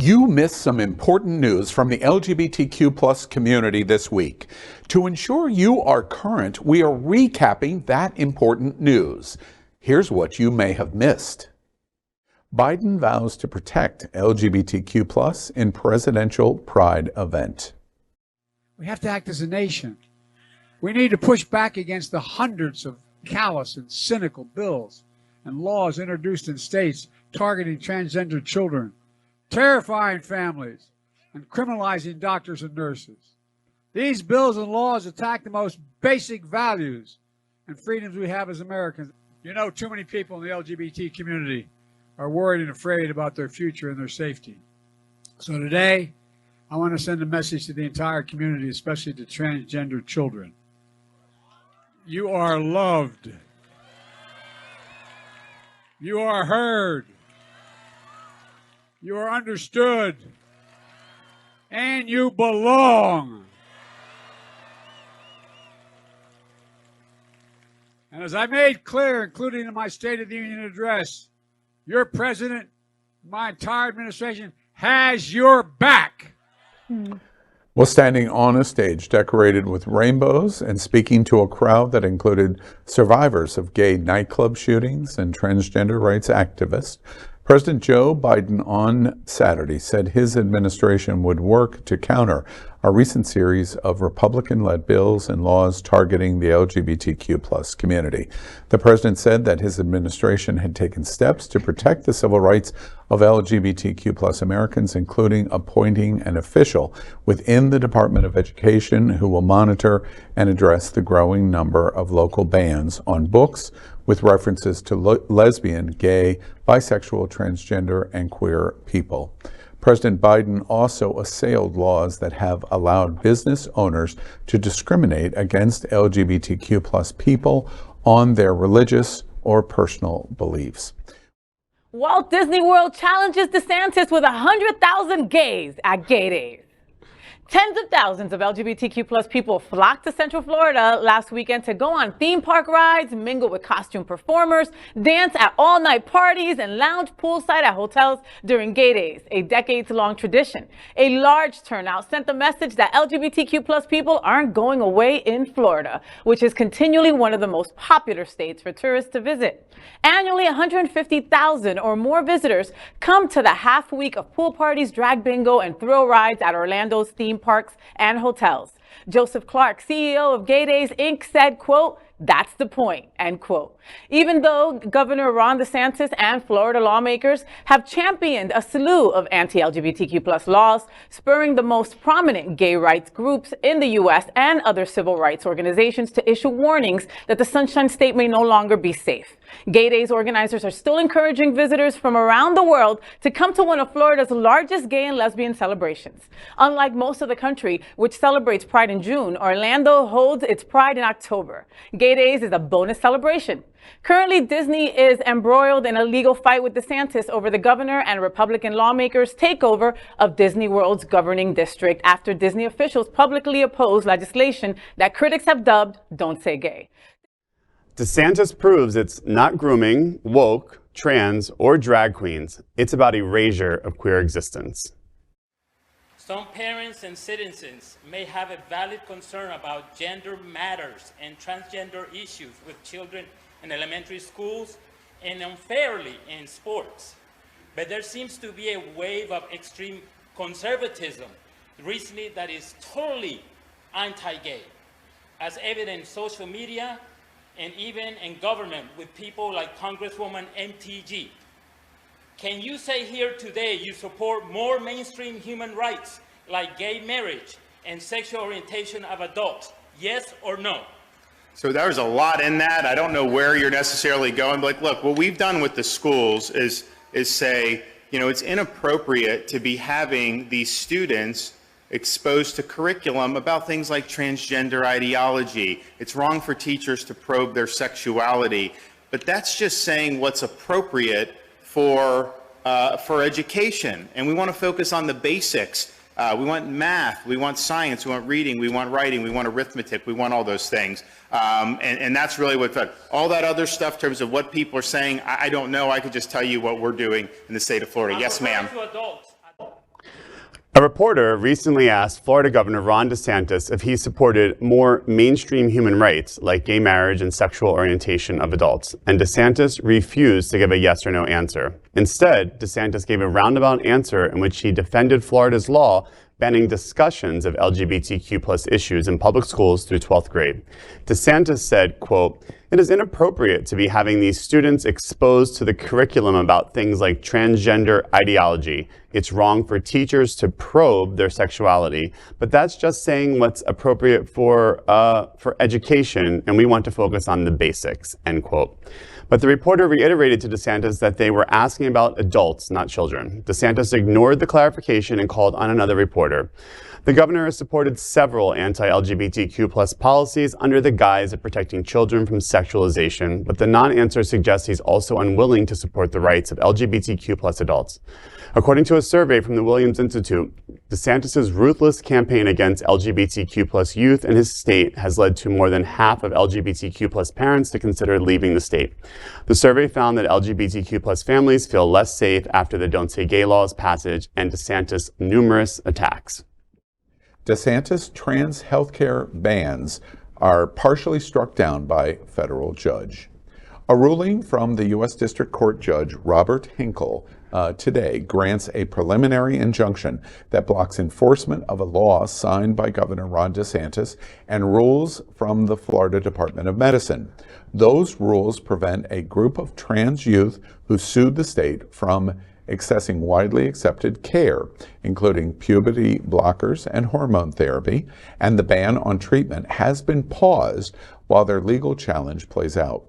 You missed some important news from the LGBTQ plus community this week. To ensure you are current, we are recapping that important news. Here's what you may have missed. Biden vows to protect LGBTQ plus in presidential pride event. We have to act as a nation. We need to push back against the hundreds of callous and cynical bills and laws introduced in states targeting transgender children, terrifying families, and criminalizing doctors and nurses. These bills and laws attack the most basic values and freedoms we have as Americans. You know, too many people in the LGBT community are worried and afraid about their future and their safety. So today, I want to send a message to the entire community, especially to transgender children. You are loved. You are heard. You are understood, and you belong. And as I made clear, including in my State of the Union address, your president, my entire administration, has your back. Well, standing on a stage decorated with rainbows and speaking to a crowd that included survivors of gay nightclub shootings and transgender rights activists, President Joe Biden on Saturday said his administration would work to counter a recent series of Republican-led bills and laws targeting the LGBTQ plus community. The president said that his administration had taken steps to protect the civil rights of LGBTQ plus Americans, including appointing an official within the Department of Education who will monitor and address the growing number of local bans on books with references to lesbian, gay, bisexual, transgender, and queer people. President Biden also assailed laws that have allowed business owners to discriminate against LGBTQ plus people on their religious or personal beliefs. Walt Disney World challenges Desantis with 100,000 gays at Gay Days. Tens of thousands of LGBTQ plus people flocked to Central Florida last weekend to go on theme park rides, mingle with costume performers, dance at all-night parties, and lounge poolside at hotels during Gay Days, a decades-long tradition. A large turnout sent the message that LGBTQ plus people aren't going away in Florida, which is continually one of the most popular states for tourists to visit. Annually, 150,000 or more visitors come to the half week of pool parties, drag bingo, and thrill rides at Orlando's theme parks and hotels. Joseph Clark, CEO of Gay Days, Inc., said, quote, "That's the point," end quote. Even though Governor Ron DeSantis and Florida lawmakers have championed a slew of anti-LGBTQ plus laws, spurring the most prominent gay rights groups in the U.S. and other civil rights organizations to issue warnings that the Sunshine State may no longer be safe. Gay Days organizers are still encouraging visitors from around the world to come to one of Florida's largest gay and lesbian celebrations. Unlike most of the country, which celebrates Pride in June, Orlando holds its Pride in October. Gay Days is a bonus celebration. Currently, Disney is embroiled in a legal fight with DeSantis over the governor and Republican lawmakers' takeover of Disney World's governing district after Disney officials publicly opposed legislation that critics have dubbed "Don't Say Gay." DeSantis proves it's not grooming, woke, trans, or drag queens. It's about erasure of queer existence. Some parents and citizens may have a valid concern about gender matters and transgender issues with children in elementary schools and unfairly in sports. But there seems to be a wave of extreme conservatism recently that is totally anti-gay, as evident in social media and even in government with people like Congresswoman MTG. Can you say here today you support more mainstream human rights like gay marriage and sexual orientation of adults? Yes or no? So there's a lot in that. I don't know where you're necessarily going, but look, what we've done with the schools is say, you know, it's inappropriate to be having these students exposed to curriculum about things like transgender ideology. It's wrong for teachers to probe their sexuality, but that's just saying what's appropriate for education. And we want to focus on the basics. We want math, we want science, we want reading, we want writing, we want arithmetic, we want all those things. And that's really what, all that other stuff in terms of what people are saying, I don't know. I could just tell you what we're doing in the state of Florida. Yes, ma'am. A reporter recently asked Florida Governor Ron DeSantis if he supported more mainstream human rights like gay marriage and sexual orientation of adults, and DeSantis refused to give a yes or no answer. Instead, DeSantis gave a roundabout answer in which he defended Florida's law banning discussions of LGBTQ+ issues in public schools through 12th grade. DeSantis said, quote, "It is inappropriate to be having these students exposed to the curriculum about things like transgender ideology. It's wrong for teachers to probe their sexuality, but that's just saying what's appropriate for education, and we want to focus on the basics," end quote. But the reporter reiterated to DeSantis that they were asking about adults, not children. DeSantis ignored the clarification and called on another reporter. The governor has supported several anti-LGBTQ+ policies under the guise of protecting children from sexualization, but the non-answer suggests he's also unwilling to support the rights of LGBTQ+ adults. According to a survey from the Williams Institute, DeSantis' ruthless campaign against LGBTQ+ youth in his state has led to more than half of LGBTQ+ parents to consider leaving the state. The survey found that LGBTQ+ families feel less safe after the Don't Say Gay law's passage and DeSantis' numerous attacks. DeSantis' trans healthcare bans are partially struck down by federal judge. A ruling from the U.S. District Court Judge Robert Hinkle today grants a preliminary injunction that blocks enforcement of a law signed by Governor Ron DeSantis and rules from the Florida Department of Medicine. Those rules prevent a group of trans youth who sued the state from accessing widely accepted care, including puberty blockers and hormone therapy, and the ban on treatment has been paused while their legal challenge plays out.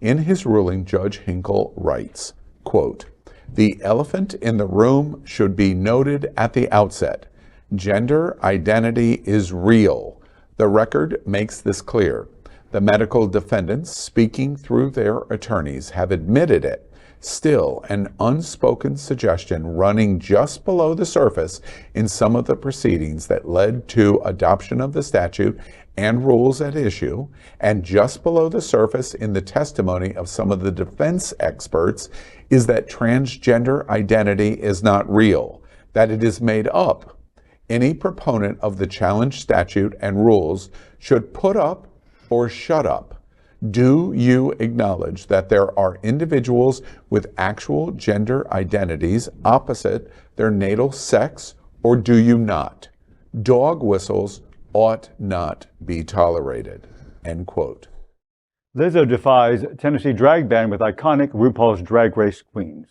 In his ruling, Judge Hinkle writes, quote, "The elephant in the room should be noted at the outset. Gender identity is real. The record makes this clear. The medical defendants, speaking through their attorneys, have admitted it. Still, an unspoken suggestion running just below the surface in some of the proceedings that led to adoption of the statute and rules at issue, and just below the surface in the testimony of some of the defense experts, is that transgender identity is not real, that it is made up. Any proponent of the challenged statute and rules should put up or shut up. Do you acknowledge that there are individuals with actual gender identities opposite their natal sex, or do you not? Dog whistles ought not be tolerated," end quote. Lizzo defies Tennessee drag ban with iconic RuPaul's Drag Race queens.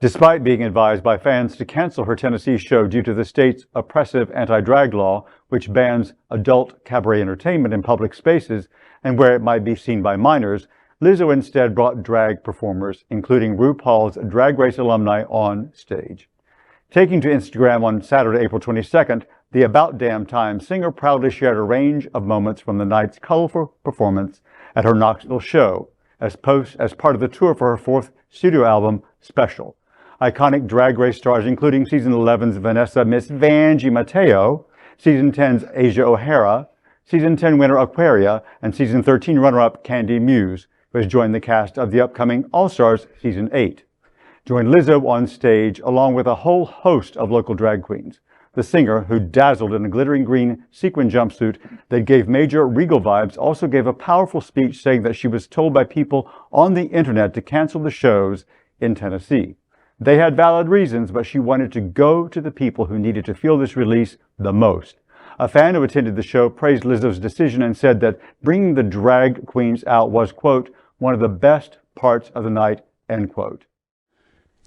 Despite being advised by fans to cancel her Tennessee show due to the state's oppressive anti-drag law, which bans adult cabaret entertainment in public spaces and where it might be seen by minors, Lizzo instead brought drag performers, including RuPaul's Drag Race alumni, on stage. Taking to Instagram on Saturday, April 22nd, the About Damn Time singer proudly shared a range of moments from the night's colorful performance at her Knoxville show as part of the tour for her fourth studio album, Special. Iconic Drag Race stars, including Season 11's Vanessa Miss Vanjie Mateo, Season 10's Asia O'Hara, Season 10 winner Aquaria, and Season 13 runner-up Candy Muse, who has joined the cast of the upcoming All-Stars Season 8. Joined Lizzo on stage, along with a whole host of local drag queens. The singer, who dazzled in a glittering green sequin jumpsuit that gave major regal vibes, also gave a powerful speech saying that she was told by people on the internet to cancel the shows in Tennessee. They had valid reasons, but she wanted to go to the people who needed to feel this release the most. A fan who attended the show praised Lizzo's decision and said that bringing the drag queens out was, quote, one of the best parts of the night, end quote.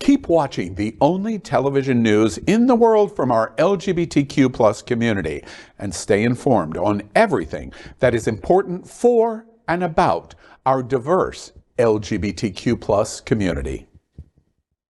Keep watching the only television news in the world from our LGBTQ+ community and stay informed on everything that is important for and about our diverse LGBTQ+ community.